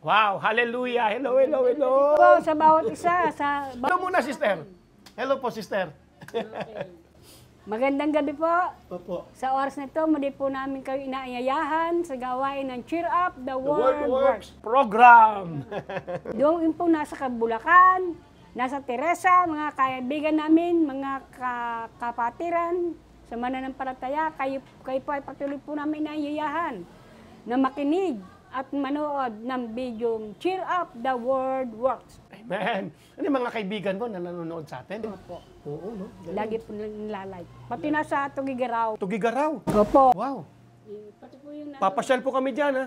Wow, hallelujah. Hello, hello, hello. Po, sa bawat isa. Hello muna, sister. Hello po, sister. Magandang gabi po. Opo. Sa oras na ito, muli po namin kayo inaayayahan sa gawain ng Cheer Up the The Word World Works Works. Program. Doon po nasa Kabulacan, nasa Teresa, mga kaibigan namin, mga kapatiran, sa mananampalataya, kayo po ay patuloy po namin inaayayahan na makinig at manood ng video Cheer Up the World Works. Amen. Ano yung mga kaibigan mo na nanonood sa atin? Opo. Oo, no? Lagi po nilalike. Pati nasa Tugigaraw. Tugigaraw. Opo. Wow. Pati po yung Papasyal po kami dyan, ha?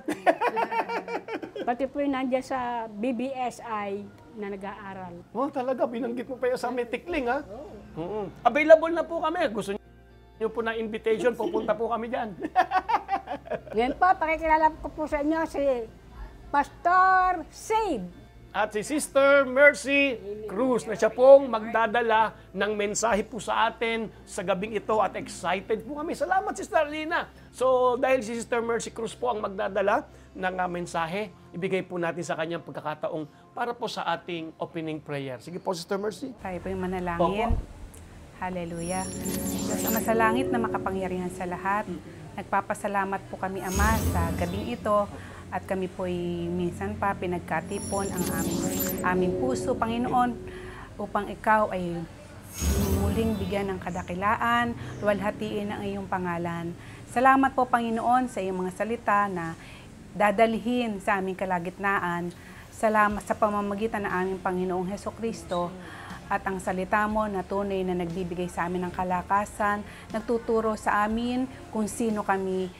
pati po yung nandiyan sa BBSI na nag-aaral. Oh, talaga, binanggit mo pa yun sa may tikling, ha? Oo. Available na po kami. Gusto niyo po na invitation, pupunta po kami dyan. Ngayon po, pakikilala ko po sa inyo si Pastor Sade. At si Sister Mercy Cruz na siya pong magdadala ng mensahe po sa atin sa gabing ito at excited po kami. Salamat, Sister Lina. So, dahil si Sister Mercy Cruz po ang magdadala ng mensahe, ibigay po natin sa kanyang pagkakataong para po sa ating opening prayer. Sige po, Sister Mercy. Tayo po yung manalangin. Opo. Hallelujah. Diyos Ama sa langit na makapangyarihan sa lahat. Nagpapasalamat po kami, Ama, sa gabing ito. At kami po'y minsan pa pinagkatipon ang aming puso, Panginoon, upang ikaw ay muling bigyan ng kadakilaan, luwalhatiin ang iyong pangalan. Salamat po, Panginoon, sa iyong mga salita na dadalhin sa aming kalagitnaan. Salamat sa pamamagitan ng aming Panginoong Hesukristo at ang salita mo na tunay na nagbibigay sa amin ng kalakasan, nagtuturo sa amin kung sino kami,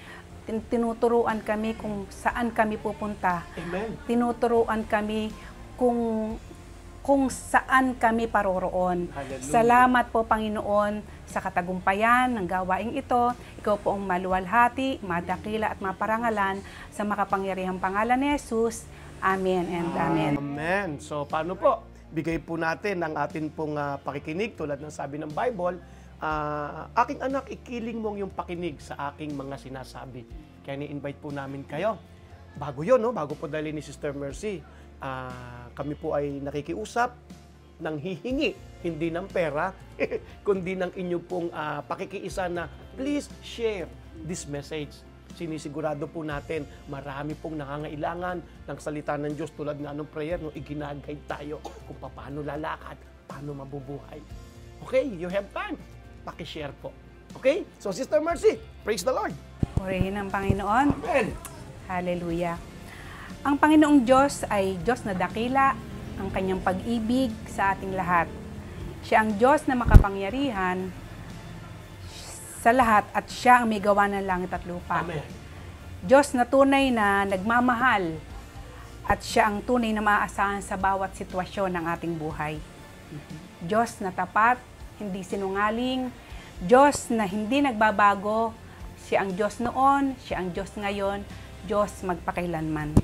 tinuturuan kami kung saan kami pupunta. Amen. Tinuturuan kami kung saan kami paroroon. Hallelujah. Salamat po, Panginoon, sa katagumpayan ng gawaing ito. Ikaw po ang maluwalhati, madakila at maparangalan sa makapangyarihang pangalan ni Jesus. Amen and amen. Amen. So, paano po? Bigay po natin ang atin pong pakikinig tulad ng sabi ng Bible. Aking anak, ikiling mong yung pakinig sa aking mga sinasabi. Kaya ni-invite po namin kayo. Bago yun, no? Bago po dali ni Sister Mercy, kami po ay nakikiusap ng hihingi, hindi ng pera, kundi ng inyo pong pakikiisa na please share this message. Sinisigurado po natin, marami pong nangangailangan ng salita ng Diyos tulad ng anong prayer, no? Iginagay tayo kung paano lalakad, paano mabubuhay. Okay, you have time. Paki-share po. Okay? So, Sister Mercy, praise the Lord. Purihin ang Panginoon. Amen. Hallelujah. Ang Panginoong Diyos ay Diyos na dakila, ang kanyang pag-ibig sa ating lahat. Siya ang Diyos na makapangyarihan sa lahat at siya ang may gawa ng langit at lupa. Amen. Diyos na tunay na nagmamahal at siya ang tunay na maaasahan sa bawat sitwasyon ng ating buhay. Diyos na tapat, hindi sinungaling, Diyos na hindi nagbabago, siya ang Diyos noon, siya ang Diyos ngayon, Diyos magpakailanman.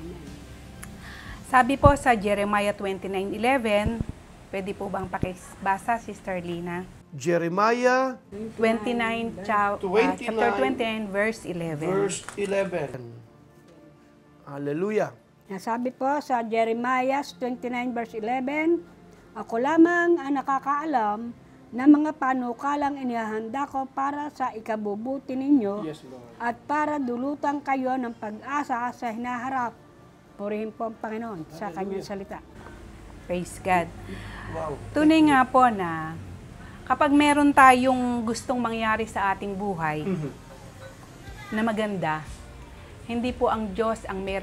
Sabi po sa Jeremiah 29:11, pwede po bang pakibasa, Sister Lina? Jeremiah 29, chapter 29, verse 11. verse 11. Hallelujah. Sabi po sa Jeremiah 29 verse 11, ako lamang ang nakakaalam na mga panukalang inihahanda ko para sa ikabubuti ninyo Yes, Lord. at para dulutan kayo ng pag-asa sa hinaharap. Purihin po ang Panginoon sa kanyang salita. Praise God. Wow. Tunay nga po na kapag meron tayong gustong mangyari sa ating buhay na maganda, hindi po ang Diyos ang may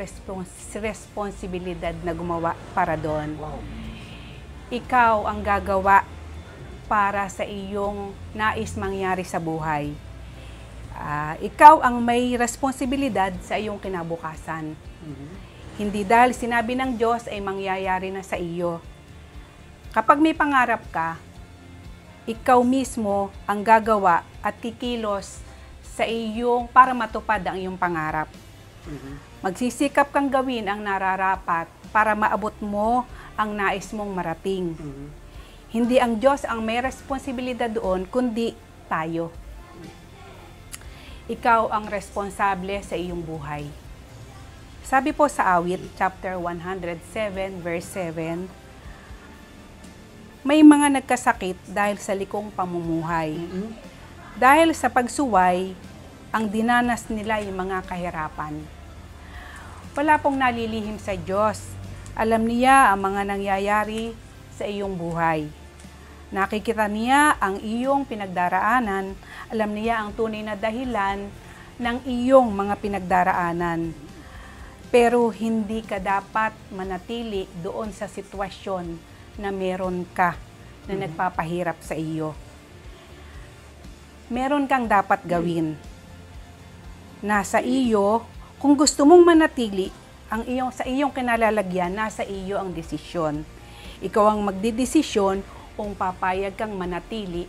responsibilidad na gumawa para doon. Wow. Ikaw ang gagawa para sa iyong nais mangyari sa buhay. Ikaw ang may responsibilidad sa iyong kinabukasan. Hindi dahil sinabi ng Diyos ay mangyayari na sa iyo. Kapag may pangarap ka, ikaw mismo ang gagawa at kikilos sa iyong para matupad ang iyong pangarap. Magsisikap kang gawin ang nararapat para maabot mo ang nais mong marating. Hindi ang Diyos ang may responsibilidad doon, kundi tayo. Ikaw ang responsable sa iyong buhay. Sabi po sa awit, chapter 107, verse 7, may mga nagkasakit dahil sa likong pamumuhay. Dahil sa pagsuway, ang dinanas nila yung mga kahirapan. Wala pong nalilihim sa Diyos. Alam niya ang mga nangyayari sa iyong buhay. Nakikita niya ang iyong pinagdaraanan. Alam niya ang tunay na dahilan ng iyong mga pinagdaraanan. Pero hindi ka dapat manatili doon sa sitwasyon na meron ka na nagpapahirap sa iyo. Meron kang dapat gawin. Nasa iyo, kung gusto mong manatili sa iyong kinalalagyan, nasa iyo ang desisyon. Ikaw ang magdidesisyon kung papayag kang manatili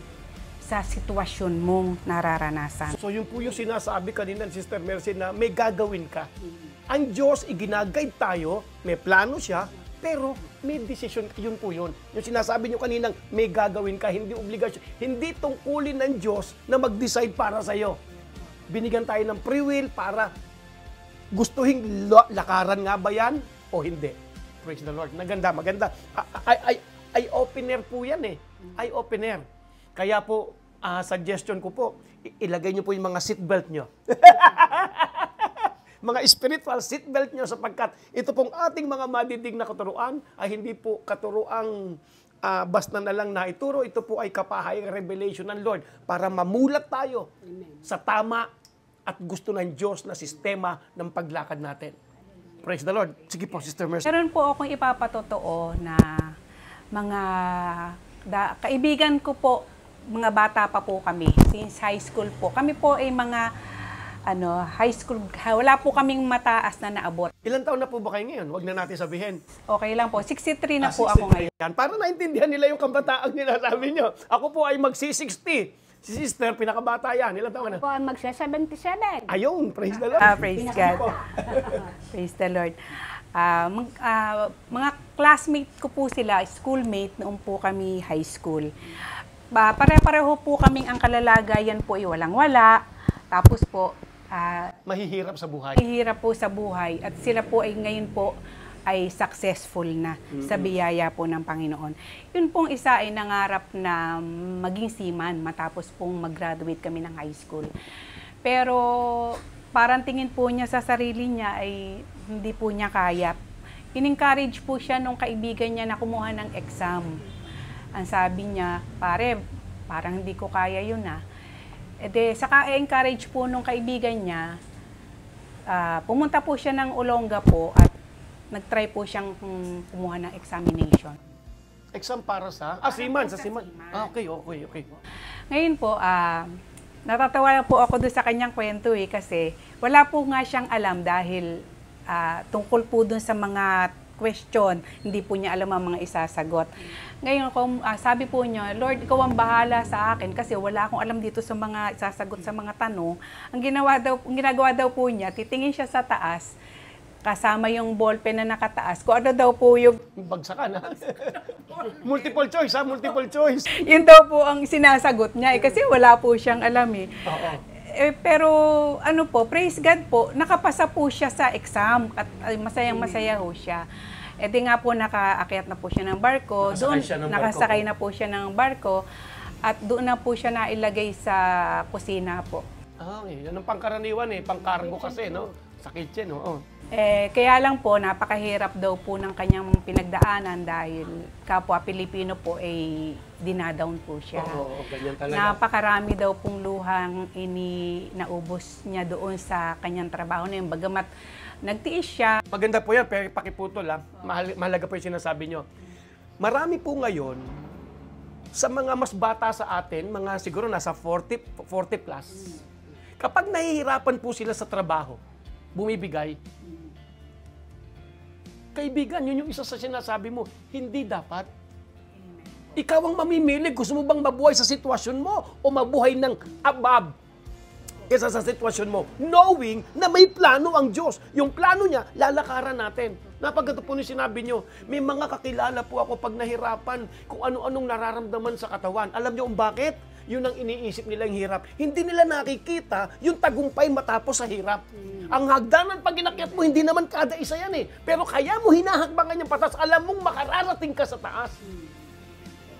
sa sitwasyon mong nararanasan. So yun po yung sinasabi kanina ni Sister Mercy na may gagawin ka. Ang Diyos, iginagayad tayo, may plano siya, pero may desisyon, yun po yun. Yung sinasabi nyo kaninang may gagawin ka, hindi obligasyon. Hindi tungkulin ng Diyos na mag-decide para sa'yo. Binigyan tayo ng free will para gustuhin lakaran nga ba yan o hindi. Praise the Lord. Maganda. Eye-opener po yan eh. Eye-opener. Kaya po, suggestion ko po, ilagay nyo po yung mga seatbelt nyo. Mga spiritual seatbelt nyo sapagkat ito pong ating mga madidig na katuruan ay hindi po katuruang basta na lang naituro. Ito po ay kapahayag revelation ng Lord para mamulat tayo sa tama at gusto ng Diyos na sistema ng paglakad natin. Praise the Lord. Sige po, Sister Mercy. Meron po akong ipapatotoo na mga kaibigan ko po, mga bata pa po kami, since high school po. Kami po ay mga high school, wala po kaming mataas na naabot. Ilan taon na po ba kayo ngayon? Huwag na natin sabihin. Okay lang po, 63 na po ako ngayon. Para naintindihan nila yung kabataang ninasabi nyo. Ako po ay magsi-60. Si Sister, pinakabata yan. Ilan taon ka na? Po, magsa-77. Ayun, praise the Lord. Praise God. Praise the Lord. Mga classmate ko po sila, schoolmate, noong po kami high school. Pare-pareho po kaming ang kalalagayan po ay walang-wala. Tapos po, mahihirap sa buhay. mahihirap po sa buhay. At sila po ay ngayon po ay successful na sa biyaya po ng Panginoon. Yun pong isa ay nangarap na maging seaman matapos pong mag-graduate kami ng high school. Pero parang tingin po niya sa sarili niya ay hindi po niya kaya. In-encourage po siya nung kaibigan niya na kumuha ng exam. Ang sabi niya, pare, parang hindi ko kaya yun ah. E de, saka encourage po nung kaibigan niya, pumunta po siya ng Olonga po at nag-try po siyang kumuha ng examination. Exam para sa? Seaman, sa seaman. Okay. Ngayon po, natatawa po ako doon sa kanyang kwento kasi wala po nga siyang alam dahil tungkol po doon sa mga question, hindi po niya alam ang mga isasagot. Ngayon, sabi po niya, Lord, ikaw ang bahala sa akin kasi wala akong alam dito sa mga isasagot sa mga tanong. Ang ginagawa daw po niya, titingin siya sa taas, kasama yung ballpen na nakataas. Kung ano daw po yung... Bagsakan, ha? Multiple choice, ha? Multiple choice. Yun daw po ang sinasagot niya kasi wala po siyang alam eh. Oo. Pero praise God po, nakapasa po siya sa exam at masayang-masaya ho siya. E di nga po nakaakyat na po siya ng barko, nakasakay na po siya ng barko at doon na po siya nailagay sa kusina po. Yan ang pangkaraniwan pangkargo kasi, no? Sa kitchen, oo. Kaya lang po, napakahirap daw po ng kanyang pinagdaanan dahil kapwa Pilipino po ay dinadown po siya. Oo, ganyan talaga. Napakarami daw pong luhang naubos niya doon sa kanyang trabaho na yun. Bagamat nagtiis siya. Maganda po yan, pero pakiputol lang. Mahalaga po yung sinasabi nyo. Marami po ngayon, sa mga mas bata sa atin, mga siguro nasa 40 plus, kapag nahihirapan po sila sa trabaho, bumibigay, kaibigan, yun yung isa sa sinasabi mo, hindi dapat. Ikaw ang mamimili, gusto mo bang mabuhay sa sitwasyon mo o mabuhay ng above kesa sa sitwasyon mo, knowing na may plano ang Diyos. Yung plano niya, lalakaran natin. Napagkato po ni sinabi nyo, may mga kakilala po ako pag nahirapan kung ano-anong nararamdaman sa katawan. Alam niyo kung bakit? yun ang iniisip nilang hirap. Hindi nila nakikita yung tagumpay matapos sa hirap. Ang hagdanan pag inakyat mo, hindi naman kada isa yan eh. Pero kaya mo hinahakbangan yung patas, alam mong makararating ka sa taas.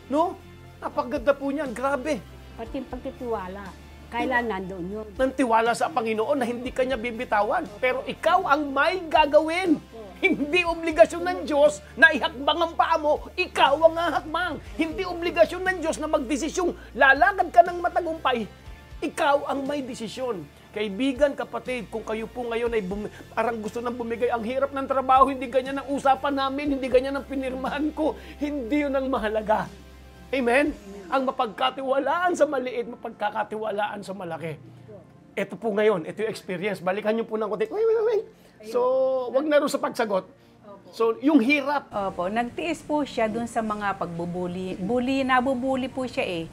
No? Napaganda po niyan, grabe. Pati yung pagtitiwala. Kailan nandoon yun? Ng tiwala sa Panginoon na hindi kanya bibitawan. Pero ikaw ang may gagawin. Hindi obligasyon ng Diyos na ihakbang ang paa mo, ikaw ang hahakbang. Hindi obligasyon ng Diyos na magdesisyong lalakad ka ng matagumpay, ikaw ang may desisyon. Kaibigan, kapatid, kung kayo po ngayon ay parang gusto nang bumigay, ang hirap ng trabaho, hindi ganyan ang usapan namin, hindi ganyan ang pinirmahan ko, hindi yun ang mahalaga. Amen? Ang mapagkatiwalaan sa maliit, mapagkakatiwalaan sa malaki. Ito po ngayon, ito yung experience. Balikan niyo po ng konti. Wait. So, wag na rin sa pagsagot. So, yung hirap. Opo, nagtiis po siya dun sa mga pagbubuli. Nabubuli po siya eh.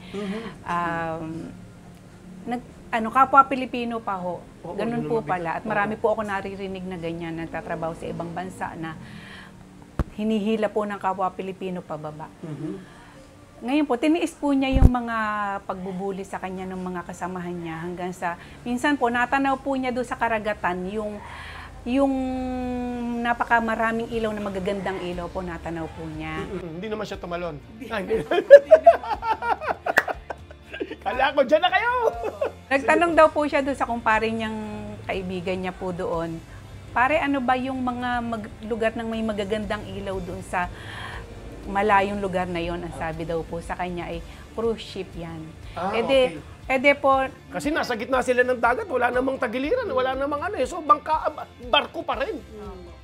Kapwa Pilipino pa ho. Ganun po pala. At marami po ako naririnig na ganyan, nagtatrabaho sa ibang bansa na hinihila po ng kapwa Pilipino pababa. Ngayon po, tiniis po niya yung mga pagbubuli sa kanya ng mga kasamahan niya hanggang sa, minsan po, natanaw po niya doon sa karagatan yung napakamaraming ilaw na magagandang ilaw po, natanaw po niya. Hindi naman siya tumalon. Kala ko, dyan na kayo! Nagtanong daw po siya doon sa kumpare niyang kaibigan niya po doon, pare, ano ba yung mga lugar ng may magagandang ilaw doon sa malayong lugar na yon? Ang sabi daw po sa kanya ay cruise ship yan. Okay. Po, kasi nasa gitna sila ng dagat, wala namang tagiliran, wala namang ano eh. So, barko pa rin.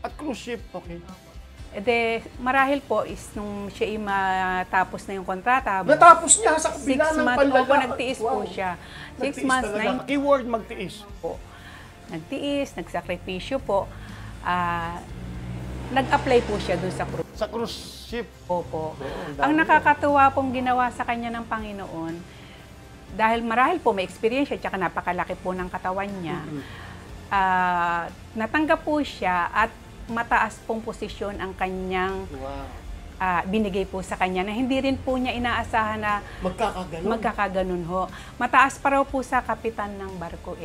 At cruise ship, okay. Marahil po is nung siya matapos na yung kontrata. Natapos niya sa kabila 6 ng months panlala. po, nagtiis po siya. 6 months, 9 Keyword, magtiis. po. Nagtiis, nagsakripisyo po. Nag-apply po siya doon sa cruise. Sa cruise ship. Opo. Ang nakakatuwa pong ginawa sa kanya ng Panginoon, dahil marahil po may experience siya, tsaka napakalaki po ng katawan niya, natanggap po siya at mataas pong posisyon ang kanyang binigay po sa kanya na hindi rin po niya inaasahan na magkakaganon ho. Mataas pa raw po sa kapitan ng barko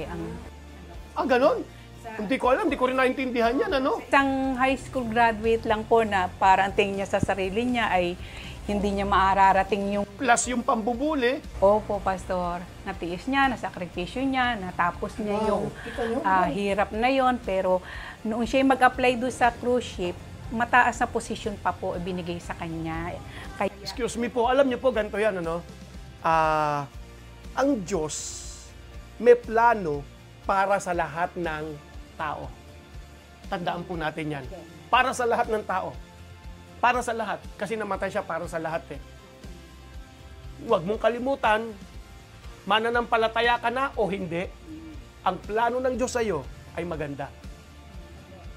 ganon? Hindi ko alam, hindi ko rin naintindihan yan, ano? Isang high school graduate lang po na parang tingin niya sa sarili niya ay hindi niya maararating yung... Plus yung pambubuli. Opo, Pastor. Natiis niya, nasakripisyo niya, natapos niya yung hirap na yon. Pero noong siya mag-apply doon sa cruise ship, mataas na posisyon pa po ibinigay sa kanya. Excuse me po, alam niyo po, ganito yan, ano? Ang Diyos may plano para sa lahat ng tao. Tandaan po natin yan. Para sa lahat ng tao. Para sa lahat. Kasi namatay siya para sa lahat eh. Huwag mong kalimutan, mananampalataya ka na o hindi, ang plano ng Diyos sa iyo ay maganda.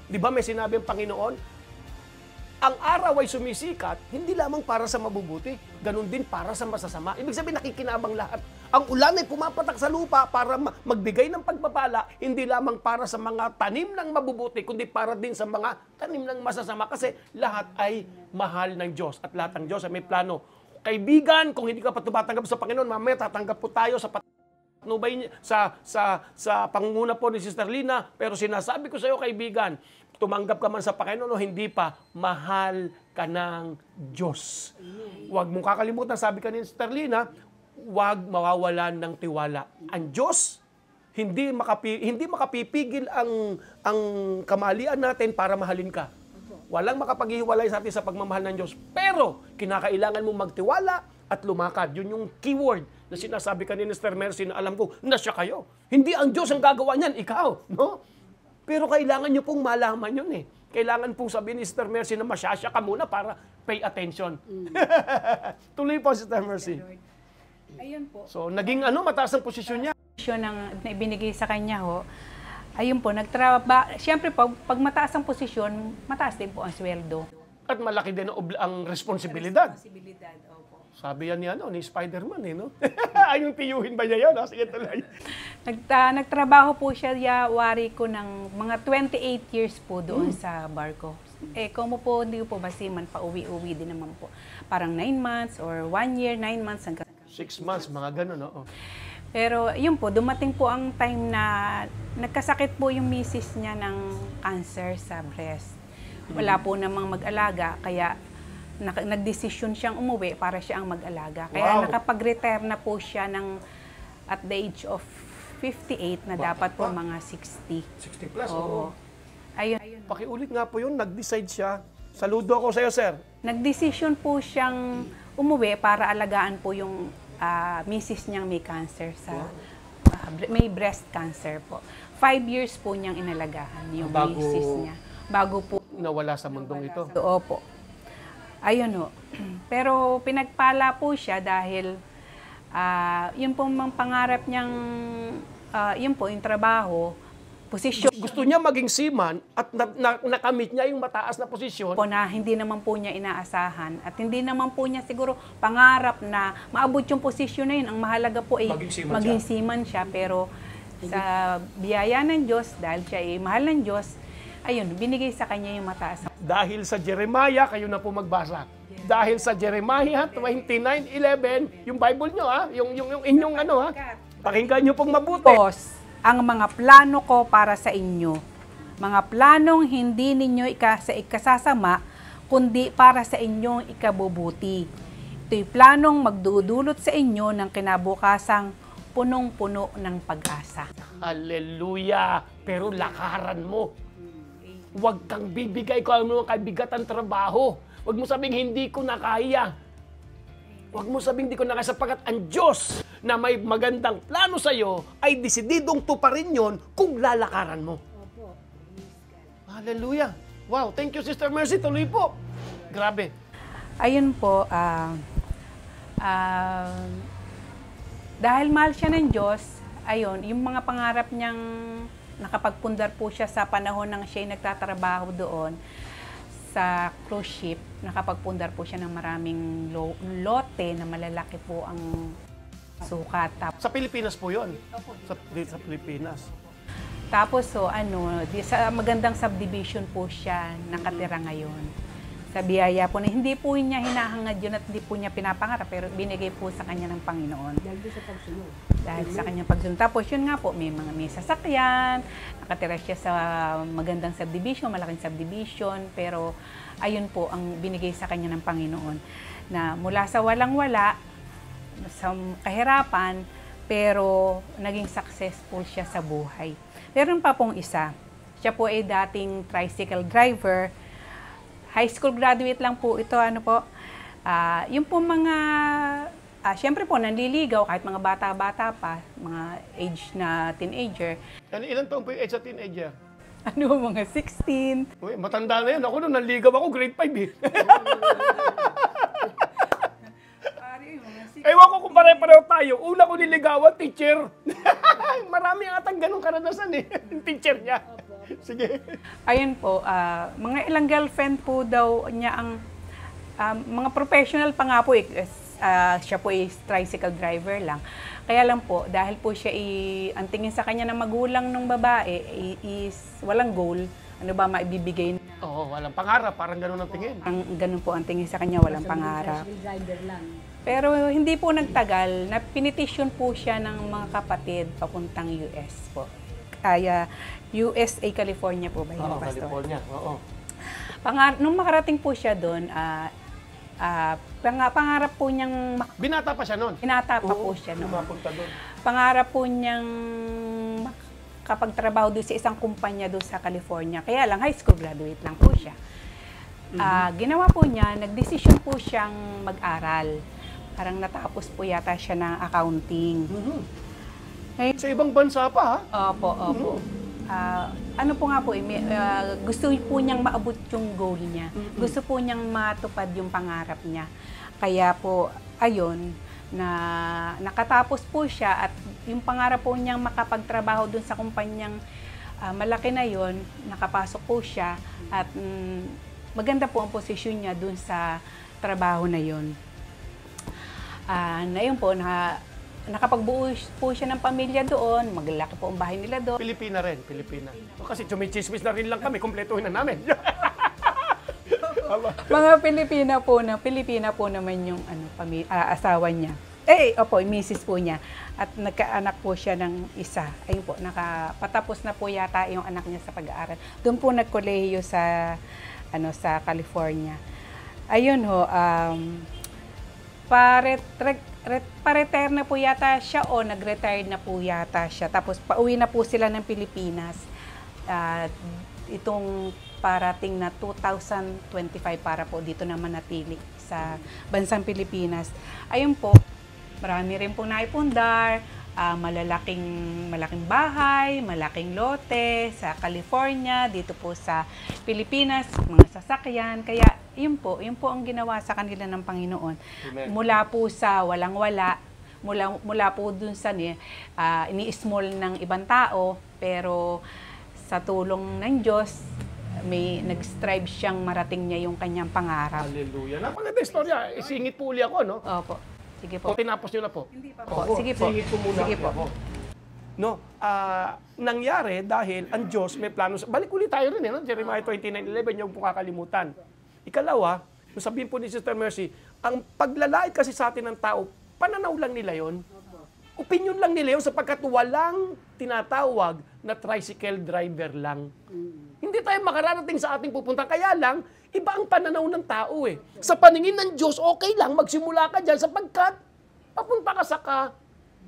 Di ba may sinabi ang Panginoon? Ang araw ay sumisikat, hindi lamang para sa mabubuti, ganun din para sa masasama. Ibig sabihin, nakikinabang lahat. Ang ulan ay pumapatak sa lupa para magbigay ng pagpapala, hindi lamang para sa mga tanim ng mabubuti, kundi para din sa mga tanim ng masasama. Kasi lahat ay mahal ng Diyos at lahat ng Diyos ay may plano. Kaibigan, kung hindi ka pa tumatanggap sa Panginoon, mamaya tatanggap po tayo sa pangunguna po ni Sister Lina. Pero sinasabi ko sa iyo, kaibigan, tumanggap ka man sa Panginoon o hindi pa, mahal ka ng Diyos. Huwag mong kakalimutan, sabi ka ni Sister Lina, huwag mawawalan ng tiwala. Ang Diyos, hindi makapipigil ang kamalian natin para mahalin ka. Walang makapaghiwalay sa atin sa pagmamahal ng Diyos. Pero, kinakailangan mong magtiwala at lumakad. Yun yung keyword na sinasabi ka ni Sister Mercy na alam ko, nasya kayo. Hindi ang Diyos ang gagawa niyan, ikaw. No? Pero kailangan nyo pong malaman yun eh. Kailangan pong sabihin ni Sister Mercy na masyasya ka muna para pay attention. Tuloy po, Sister Mercy. Ayun po. So, naging mataas ang posisyon niya. Posisyon na ibinigay sa kanya ho, ayun po, siyempre pag mataas ang posisyon, mataas din po ang sweldo. At malaki din ang responsibilidad. Opo. Sabi yan ni Spider-Man eh, no? Ayong tiyuhin ba niya yan? Sige, tuloy. Nagtrabaho po siya, wari ko ng mga 28 years po doon sa barko. Kung po, hindi po basiman, pauwi-uwi din naman po. Parang 9 months or 1 year, 9 months hanggang... 6 months, mga ganun, oo. Pero yun po, dumating po ang time na nagkasakit po yung misis niya ng cancer sa breast. Wala po namang mag-alaga, kaya nagdesisyon siyang umuwi para siya ang mag-alaga. Kaya Wow. nakapag-retire na po siya at the age of 58 na dapat po mga 60. 60 plus, Oo. Ayun. Pakiulit nga po yun, nag-decide siya. Saludo ako sa'yo, sir. Nagdesisyon po siyang umuwi para alagaan po yung misis niyang may cancer may breast cancer po. 5 years po niyang inalagaan yung Bago- misis niya. Bago po. Nawala sa mundong ito. Opo. Ayun o. Pero pinagpala po siya dahil yun po mga pangarap niyang, yun po, yung trabaho, posisyon Gusto niya maging seaman at nakamit niya yung mataas na posisyon. po na hindi naman po niya inaasahan at hindi naman po niya siguro pangarap na maabot yung posisyon na yun. Ang mahalaga po ay Maging seaman seaman siya. Pero sa biyaya ng Diyos, dahil siya ay mahal ng Diyos, ayun, binigay sa kanya yung mataas. Dahil sa Jeremiah, kayo na po magbasa. Dahil sa Jeremiah 29:11, yung Bible nyo, yung inyong pakinggan nyo pong mabuti. Tapos, ang mga plano ko para sa inyo, mga planong hindi ninyo ikasasama, kundi para sa inyong ikabubuti. Ito'y planong magdudulot sa inyo ng kinabukasang punong-puno ng pag-asa. Hallelujah! Pero lakaran mo. Huwag kang bibigay kung ano ang kabigatan trabaho. Huwag mo sabing hindi ko nakaya. Huwag mo sabing hindi ko nakaya sapagkat ang Diyos na may magandang plano sa iyo ay desididong tuparin yon kung lalakaran mo. Hallelujah! Wow! Thank you, Sister Mercy. Tuloy po. Grabe. Ayun po, dahil mahal siya ng Diyos, ayun, yung mga pangarap niyang nakapagpundar po siya sa panahon ng siya'y nagtatrabaho doon sa cruise ship, nakapagpundar po siya ng maraming lote na malalaki po ang sukat. Sa Pilipinas po yon. Sa Pilipinas. Tapos sa magandang subdivision po siya nakatira ngayon. Sa biyaya po na hindi po niya hinahangad yun at hindi po niya pinapangarap, pero binigay po sa kanya ng Panginoon. Dahil sa kanyang pagsunod. Tapos yun nga po, may sasakyan, nakatira siya sa magandang subdivision, malaking subdivision, pero ayun po ang binigay sa kanya ng Panginoon. Na mula sa walang-wala, sa kahirapan, pero naging successful siya sa buhay. Meron pa pong isa. Siya po ay dating tricycle driver. High school graduate lang po ito. Yung po mga, siyempre po nanliligaw kahit mga bata-bata pa, mga age na teenager. Ilan taon po yung age sa teenager? Mga 16. Uy, matanda na yan. Ako nung nanligaw ako, grade 5 eh. Ewan ko kung pare-pareho tayo. Una ko niligawan, teacher. Marami atang ganong karanasan eh. Yung teacher niya. Sige. Ayun po, mga ilang girlfriend po daw niya ang mga professional pa nga po siya po ay tricycle driver lang. Kaya lang po, dahil po siya ang tingin sa kanya ng magulang ng babae is walang goal, ano ba maibibigay? Oo, walang pangarap, parang gano'n ang tingin. Ganun po ang tingin sa kanya, walang pangarap. Pero hindi po nagtagal, na pinitisyon po siya ng mga kapatid papuntang US po. Kaya USA, California po ba yun, Pastor? California, oo. Nung makarating po siya doon, pangarap po niyang Binata pa siya noon. Binata pa po siya noon. Mapunta doon. Pangarap po niyang makapagtrabaho doon sa isang kumpanya doon sa California. Kaya lang, high school graduate lang po siya. Ginawa po niya, nagdesisyon po siyang mag-aral. Parang natapos po yata siya ng accounting. Sa ibang bansa pa, ha? Opo. Ano po nga po, gusto po niyang maabot yung goal niya. Gusto po niyang matupad yung pangarap niya. Kaya po, ayun, na nakatapos po siya at yung pangarap po niyang makapagtrabaho dun sa kumpanyang malaki na yon, nakapasok po siya at maganda po ang posisyon niya dun sa trabaho na yon. Na yun po, nakapagbuo po siya ng pamilya doon, maglaki po ang bahay nila doon. Pilipina rin, Pilipina. So, kasi chumichismis na rin lang kami, kumpletuhin na namin. Mga Pilipina po naman yung asawa niya. Opo, yung misis po niya. At nagkaanak po siya ng isa. Ayun po, patapos na po yata yung anak niya sa pag-aaral. Doon po nagkolehiyo sa California. Ayun ho, pa-retire na po yata siya o nag-retire na po yata siya. Tapos pauwi na po sila ng Pilipinas. Itong parating na 2025 para po dito na manatili sa bansang Pilipinas. Ayun po, marami rin pong naipundar, malaking bahay, malaking lote sa California, dito po sa Pilipinas, mga sasakyan. Kaya yun po ang ginawa sa kanila ng Panginoon. Amen. Mula po sa walang-wala, mula po dun sa ini-small ng ibang tao, pero sa tulong ng Diyos, may nag-strive siyang marating niya yung kanyang pangarap. Hallelujah. Napaganda istorya. Isingit po uli ako, no? Opo. Sige O po. tinapos nyo na po? Hindi pa po. Sige po. Singit po muna Sige po. ako. No, nangyari dahil ang Diyos may plano. Balik ulit tayo rin, no? Jeremiah 29:11, yung po kakalimutan. Ikalawa, yung sabihin po ni Sister Mercy, ang paglalait kasi sa atin ng tao, pananaw lang nila yon. Opinion lang nila yun sapagkat walang tinatawag na tricycle driver lang. Hindi tayo makararating sa ating pupunta. Kaya lang, iba ang pananaw ng tao eh. Sa paningin ng Diyos, okay lang, magsimula ka dyan sapagkat papunta ka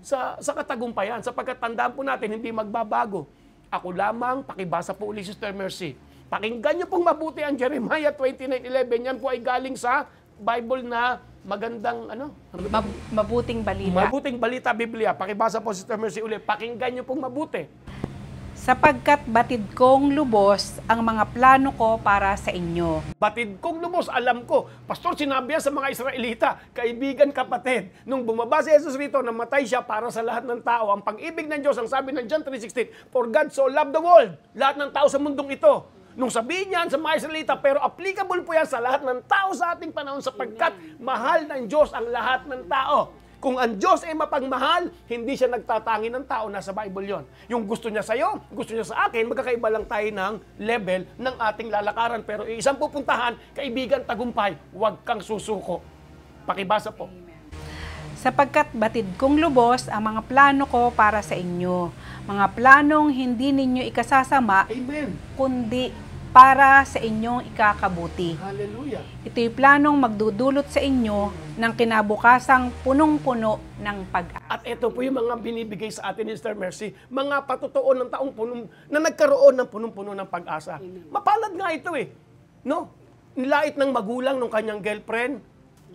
sa katagumpayan. Sapagkat tandaan po natin, hindi magbabago. Ako lamang, pakibasa po ulit, Sister Mercy. Pakinggan niyo pong mabuti ang Jeremiah 29:11. Yan po ay galing sa Bible na magandang Mabuting balita. mabuting balita Biblia. Pakibasa po, Sister Mercy, ulit. Pakinggan niyo pong mabuti. Sapagkat batid kong lubos ang mga plano ko para sa inyo. Batid kong lubos, alam ko. Pastor, sinabi yan sa mga Israelita, kaibigan, kapatid. Nung bumaba si Jesus rito, namatay siya para sa lahat ng tao. Ang pag-ibig ng Diyos, ang sabi ng John 3:16, for God so loved the world, lahat ng tao sa mundong ito. Nung sabihin niyan sa mga Israelita, pero applicable po yan sa lahat ng tao sa ating panahon sapagkat mahal ng Diyos ang lahat ng tao. Kung ang Diyos ay mapagmahal, hindi siya nagtatangi ng tao. Nasa Bible yon. Yung gusto niya sa'yo, gusto niya sa akin, magkakaiba lang tayo ng level ng ating lalakaran. Pero isang pupuntahan, kaibigan, tagumpay, huwag kang susuko. Pakibasa po. Sapagkat batid kong lubos ang mga plano ko para sa inyo. Mga planong hindi ninyo ikasasama, Amen. kundi para sa inyong ikakabuti. Hallelujah. Ito'y planong magdudulot sa inyo ng kinabukasang punong-puno ng pag-asa. At ito po yung mga binibigay sa atin ni Sister Mercy, mga patutuo ng taong na nagkaroon ng punong-puno ng pag-asa. Mapalad nga ito eh. No? Nilait ng magulang ng kanyang girlfriend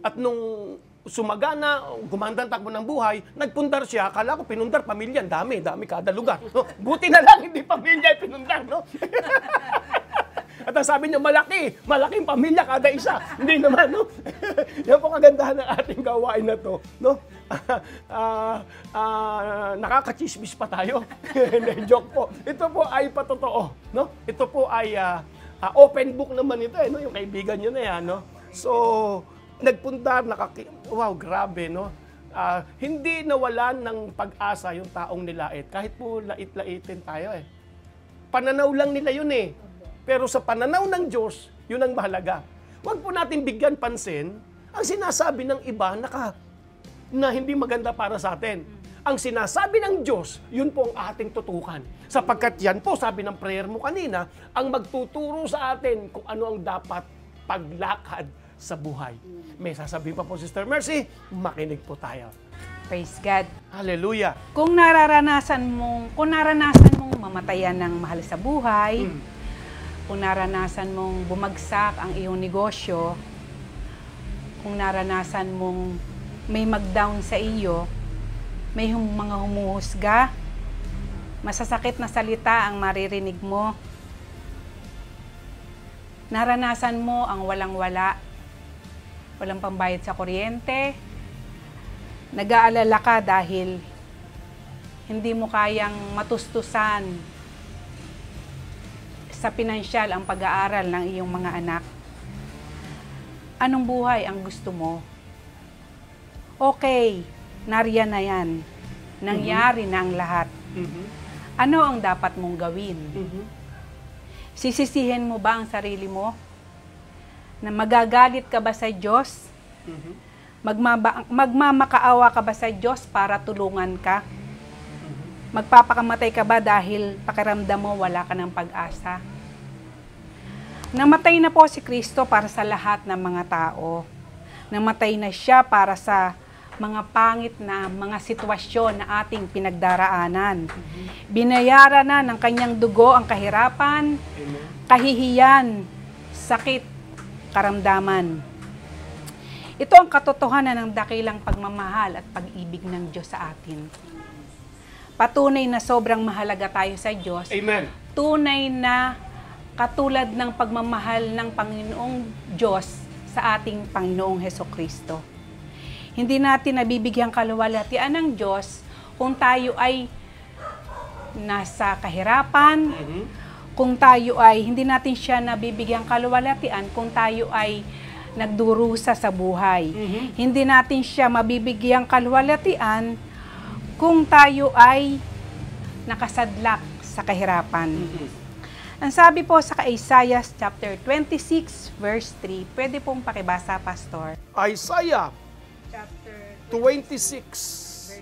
at nung sumagana, gumanda ang takbo ng buhay, nagpundar siya, akala ko pinundar pamilya, dami kada lugar. No? Buti na lang, hindi pamilya pinundar, no? At ang sabi niya, malaking pamilya kada isa. Hindi naman, no? Yan po kagandahan ng ating gawain na to, no? Nakakachismis pa tayo. Hindi, joke po. Ito po ay patotoo, no? Ito po ay open book naman ito, no? Yung kaibigan niyo na yan, no? So, nagpundar, wow, grabe, no? Hindi nawalan ng pag-asa yung taong nilait. Kahit po lait-laitin tayo, eh. Pananaw lang nila yun, eh. Pero sa pananaw ng Diyos, yun ang mahalaga. Huwag po natin bigyan pansin ang sinasabi ng iba na hindi maganda para sa atin. Ang sinasabi ng Diyos, yun po ang ating tutukan. Sapagkat yan po, sabi ng prayer mo kanina, ang magtuturo sa atin kung ano ang dapat paglakad sa buhay. May sasabihin pa po, Sister Mercy, makinig po tayo. Praise God. Hallelujah. Kung naranasan mong mamatayan ng mahal sa buhay, kung naranasan mong bumagsak ang iyong negosyo, kung naranasan mong may mag-down sa iyo, may mga humuhusga, masasakit na salita ang maririnig mo, naranasan mo ang walang-wala, walang pambayad sa kuryente, nag-aalala ka dahil hindi mo kayang matustusan sa pinansyal ang pag-aaral ng iyong mga anak. Anong buhay ang gusto mo? Okay, nariyan na yan. Nangyari na ang lahat. Ano ang dapat mong gawin? Sisisihin mo ba ang sarili mo? Na magagalit ka ba sa Diyos? Magmamakaawa ka ba sa Diyos para tulungan ka? Magpapakamatay ka ba dahil pakiramdam mo wala ka ng pag-asa? Namatay na po si Kristo para sa lahat ng mga tao. Namatay na siya para sa mga pangit na mga sitwasyon na ating pinagdaraanan. Binayaran na ng kanyang dugo ang kahirapan, kahihiyan, sakit, karamdaman. Ito ang katotohanan ng dakilang pagmamahal at pag-ibig ng Diyos sa atin. Patunay na sobrang mahalaga tayo sa Diyos. Amen. Tunay na katulad ng pagmamahal ng Panginoong Diyos sa ating Panginoong Hesukristo. Hindi natin nabibigyang kaluwalhatian ng Diyos kung tayo ay nasa kahirapan, kung tayo ay, hindi natin siya nabibigyang kaluwalhatian kung tayo ay nagdurusa sa buhay. Hindi natin siya mabibigyang kaluwalhatian kung tayo ay nakasadlak sa kahirapan. Ang sabi po sa Isaiah chapter 26 verse 3, pwede pong pakibasa, Pastor. Isaiah Chapter 26. verse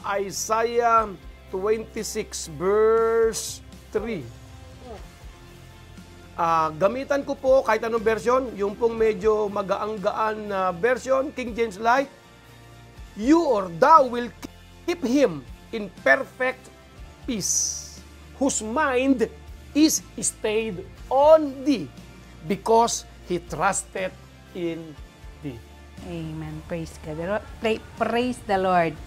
Isaiah 26 verse 3. Gamitan ko po kahit anong version, yung pong medyo magaang-gaan na version, King James Light. You or thou will keep him in perfect peace, whose mind is stayed on thee, because he trusted in thee. Amen. Praise God. Praise the Lord.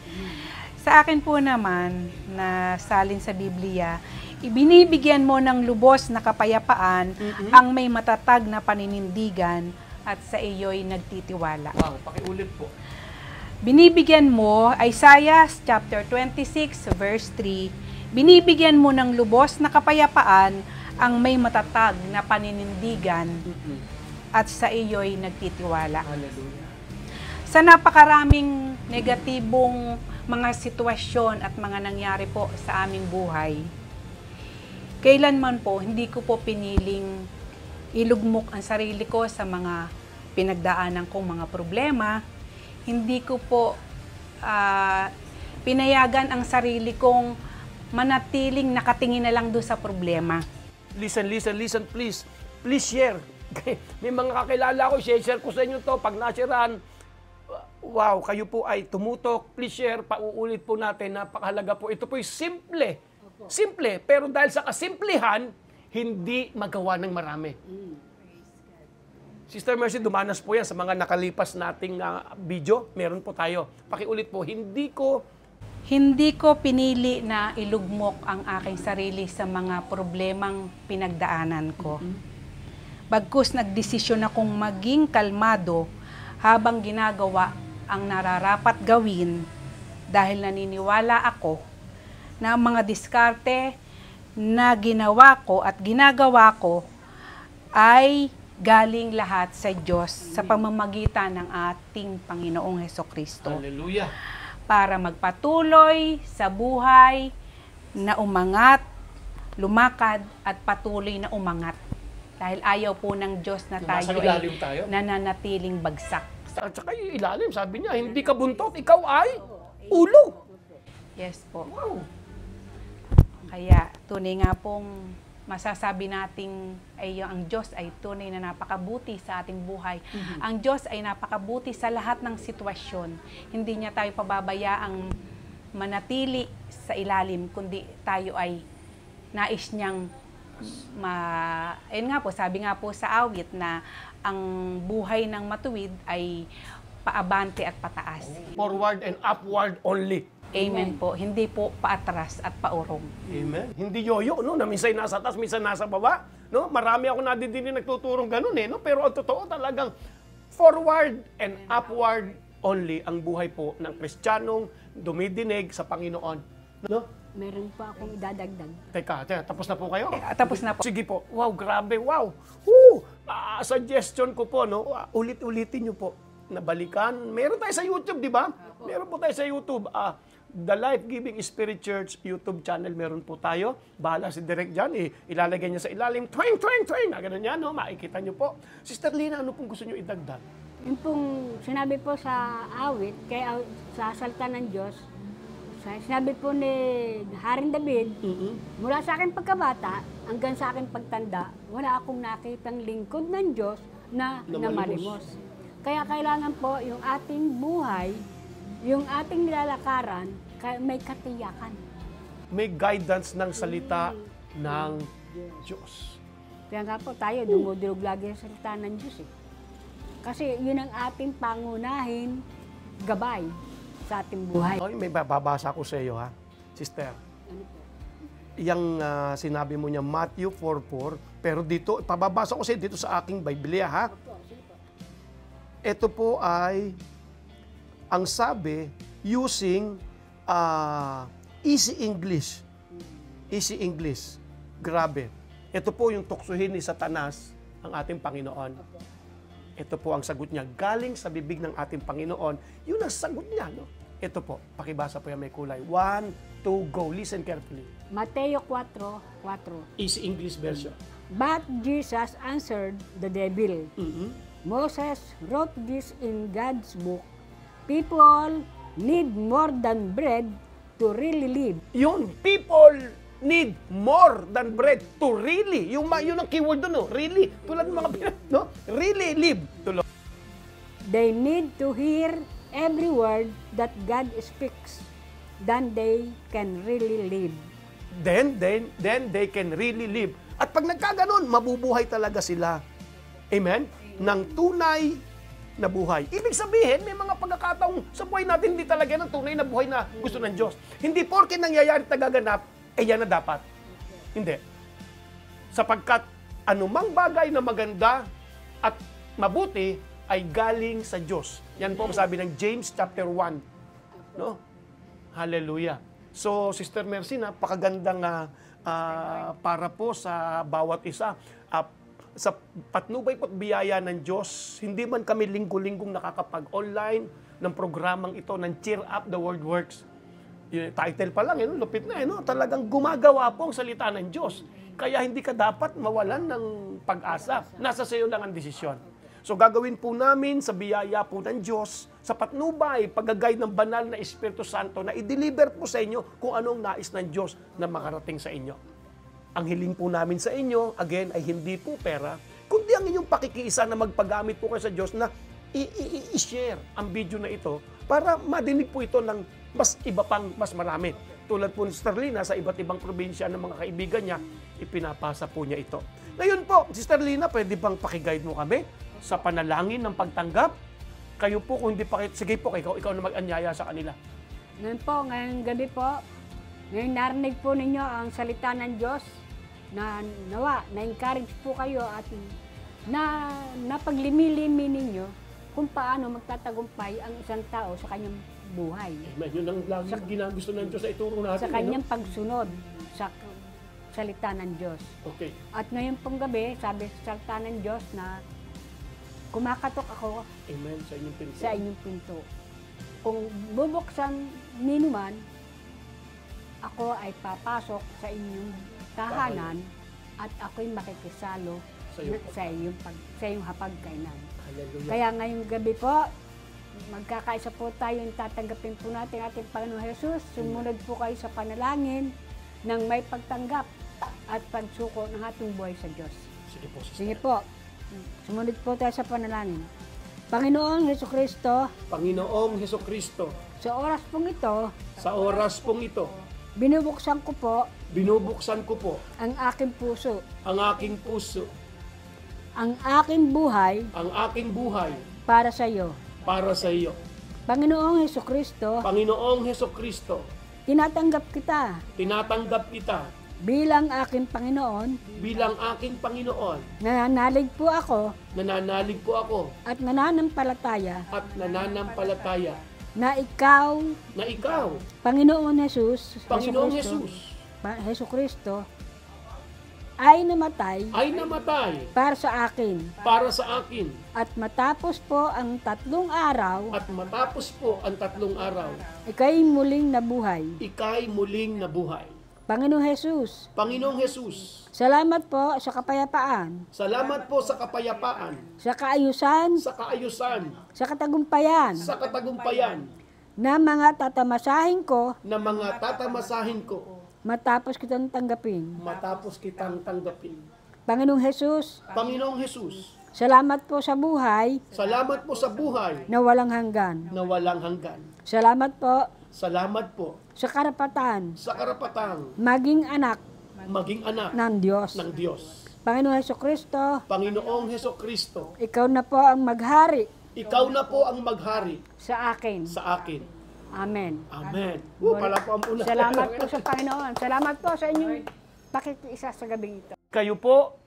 Sa akin po naman, na salin sa Biblia, ibinibigyan mo ng lubos na kapayapaan ang may matatag na paninindigan at sa iyo'y nagtitiwala. Wow, pakiulit po. Binibigyan mo, Isaiah chapter 26 verse 3, binibigyan mo ng lubos na kapayapaan ang may matatag na paninindigan at sa iyo'y nagtitiwala. Hallelujah. Sa napakaraming negatibong mga sitwasyon at mga nangyari po sa aming buhay, kailanman po, hindi ko po piniling ilugmok ang sarili ko sa mga pinagdaanan kong mga problema. Hindi ko po pinayagan ang sarili kong manatiling nakatingin na lang doon sa problema. Listen, please. Please share. May mga kakilala ko, share ko sa inyo to. Pag nasiraan, wow, kayo po ay tumutok. Please share, pauulit po natin. Napakahalaga po. Ito po ay simple. Simple, pero dahil sa kasimplihan, hindi magawa ng marami. Sister Mercy, dumanas po yan sa mga nakalipas nating video. Meron po tayo. Pakiulit po, Hindi ko pinili na ilugmok ang aking sarili sa mga problemang pinagdaanan ko. Bagkus nagdesisyon akong maging kalmado habang ginagawa ang nararapat gawin dahil naniniwala ako na ang mga diskarte na ginawa ko at ginagawa ko ay galing lahat sa Diyos sa pamamagitan ng ating Panginoong Hesukristo. Hallelujah. Para magpatuloy sa buhay na umangat, lumakad at patuloy na umangat. Dahil ayaw po ng Diyos na tayo ay nananatiling bagsak. At saka yung ilalim, sabi niya, hindi ka buntot, ikaw ay ulo. Yes po. Wow. Kaya tunay nga pong masasabi nating ay ang Diyos ay tunay na napakabuti sa ating buhay. Ang Diyos ay napakabuti sa lahat ng sitwasyon. Hindi niya tayo pababayaang manatili sa ilalim, kundi tayo ay nais niyang ayun nga po, sabi nga po sa awit na ang buhay ng matuwid ay paabante at pataas. Forward and upward only. Amen po. Hindi po paatras at paurong. Amen. Hindi yoyo, no? Na minsan nasa taas, minsan nasa baba. No? Marami ako nadidinig nagtuturong ganun eh. No? Pero ang totoo talagang forward and upward only ang buhay po ng Kristiyanong dumidinig sa Panginoon. No? Meron pa akong idadagdag. Teka, tapos na po kayo? Tapos na po. Sige po. Wow, grabe. Wow. Woo! Suggestion ko po, no? Ulit-ulitin nyo po na balikan. Meron tayo sa YouTube, di ba? Meron po tayo sa YouTube. The Life Giving Spirit Church YouTube channel, meron po tayo. Bahala si Direk dyan, ilalagay niya sa ilalim, twing, twing, twing, na gano'n yan, no? Makikita niyo po. Sister Lina, ano pong gusto niyo idagdag? Yung pong sinabi po sa awit, sa salita ng Diyos, sinabi po ni Haring David, mula sa aking pagkabata hanggang sa aking pagtanda, wala akong nakitang lingkod ng Diyos na malimos. Kaya kailangan po yung ating buhay, yung ating nilalakaran, may katiyakan. May guidance ng salita ng Diyos. Kaya nga po tayo, dumudulog lagi sa salita ng Diyos eh. Kasi yun ang ating pangunahin gabay sa ating buhay. Okay, may babasa ko sa iyo, ha, sister. Ano po? Yang sinabi mo niya, Matthew 4:4, pero dito, pababasa ko sa iyo dito sa aking Biblia, ha? Ito po ay, ang sabi, using easy English. Easy English. Grabe. Ito po yung tuksuhin ni Satanas, ang ating Panginoon. Ito po ang sagot niya. Galing sa bibig ng ating Panginoon, yun ang sagot niya. No? Ito po, pakibasa po yan may kulay. 1, 2, go. Listen carefully. Mateo 4:4. Easy English version. But Jesus answered the devil, Moses wrote this in God's book. People need more than bread to really live. Yun, people need more than bread to really. Yun ang keyword doon, no? Really. Tulad ng mga, no? Really live. Tuloy. They need to hear every word that God speaks. Then they can really live. Then they can really live. At pag nagkaganon, mabubuhay talaga sila. Amen? Ng tunay na buhay. Ibig sabihin, may mga pagkakataong sa buhay natin hindi talaga ng tunay na buhay na gusto ng Diyos. Hindi porke nangyayari tagaganap, yan na dapat. Hindi. Sapagkat anumang bagay na maganda at mabuti ay galing sa Diyos. Yan po ang sabi ng James chapter 1. No? Hallelujah. So, Sister Mercy, napakagandang para po sa bawat isa. Sa patnubay at biyaya ng Diyos, hindi man kami linggo-linggong nakakapag-online ng programang ito ng Cheer Up the Word Works. Yung title pa lang, lupit na, talagang gumagawa po ang salita ng Diyos. Kaya hindi ka dapat mawalan ng pag-asa. Nasa sayo lang ang desisyon. So gagawin po namin sa biyaya po ng Diyos, sa patnubay, pag-guide ng banal na Espiritu Santo na i-deliver po sa inyo kung anong nais ng Diyos na makarating sa inyo. Ang hiling po namin sa inyo, again, ay hindi po pera, kundi ang inyong pakikiisa na magpagamit po kayo sa Diyos na i-share ang video na ito para madinig po ito ng mas iba pang mas marami. Tulad po ni Sister Lina, sa iba't ibang probinsya ng mga kaibigan niya, ipinapasa po niya ito. Ngayon po, Sister Lina, pwede bang pakiguide mo kami sa panalangin ng pagtanggap? Kayo po, kung hindi pa, sige po, ikaw na mag-anyaya sa kanila. Ngayon po, ngayong gabi po, ngayon narinig po ninyo ang salita ng Diyos na nawa, na-encourage po kayo at na napaglimi-limi ninyo kung paano magtatagumpay ang isang tao sa kanyang buhay. Amen. Yun ang lagi ginagusto ng Diyos na ituro natin. Sa kanyang pagsunod sa salita ng Diyos. Okay. At ngayon pong gabi, sabi sa salita ng Diyos na kumakatok ako Amen. Sa inyong pinto. sa inyong pinto. Kung bubuksan ninuman, ako ay papasok sa inyong tahanan at ako'y makikisalo sa iyong hapagkainan. Hallelujah. Kaya ngayong gabi po, magkakaisa po tayo, tatanggapin po natin ating Panginoon Jesus. Sumunod po kayo sa panalangin ng may pagtanggap at pagsuko ng ating buhay sa Diyos. Sige po, sister. Sige po, sumunod po tayo sa panalangin. Panginoong Hesukristo, Panginoong Hesukristo, sa oras pong ito, sa oras pong ito, binubuksan ko po binubuksan ko po ang aking puso, ang aking puso, ang aking buhay ang aking buhay para sa iyo. para sa iyo. Panginoong Hesukristo, Panginoong Hesukristo, tinatanggap kita tinatanggap kita bilang aking Panginoon. bilang aking Panginoon. Nananalig po ako Nananalig po ako at nananampalataya at nananampalataya na ikaw, Panginoon Jesus, Panginoong Jesus, Hesukristo, ay namatay para sa akin. sa akin. At matapos po ang 3 araw, At matapos po ang 3 araw, ika'y muling nabuhay. ika'y muling nabuhay. Panginoong Jesus, Panginoong Jesus, salamat po sa kapayapaan, salamat po sa kapayapaan, sa kaayusan, sa kaayusan, sa katagumpayan, sa katagumpayan, na mga tatamasahin ko na mga tatamasahin ko matapos kitang tanggapin. matapos kitang tanggapin. Panginoong Jesus, Panginoong Jesus, salamat po sa buhay salamat po sa buhay na walang hanggan. na walang hanggan. Salamat po Salamat po sa karapatan sa karapatang maging anak maging anak ng Diyos. ng Diyos. Panginoong Hesukristo, Panginoong Hesukristo, ikaw na po ang maghari ikaw na po ang maghari sa akin. sa akin. Amen. Amen. Pala po ang una. Salamat po sa Panginoon. Salamat po sa inyong pakikiisa sa gabing ito. Kayo po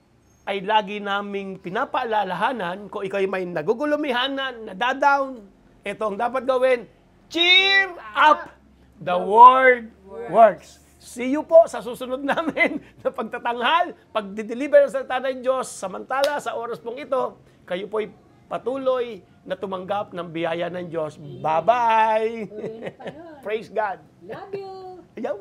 ay lagi naming pinapaalalahanan kung ikaw may nagugulumihanan, nadadown. Ito ang dapat gawin. Cheer up! The word works. See you po sa susunod namin na pagtatanghal, pagdideliver ng salita ng Diyos. Samantala, sa oras pong ito, kayo po'y patuloy na tumanggap ng biyaya ng Diyos. Bye-bye! Praise God! Love you! Ayaw.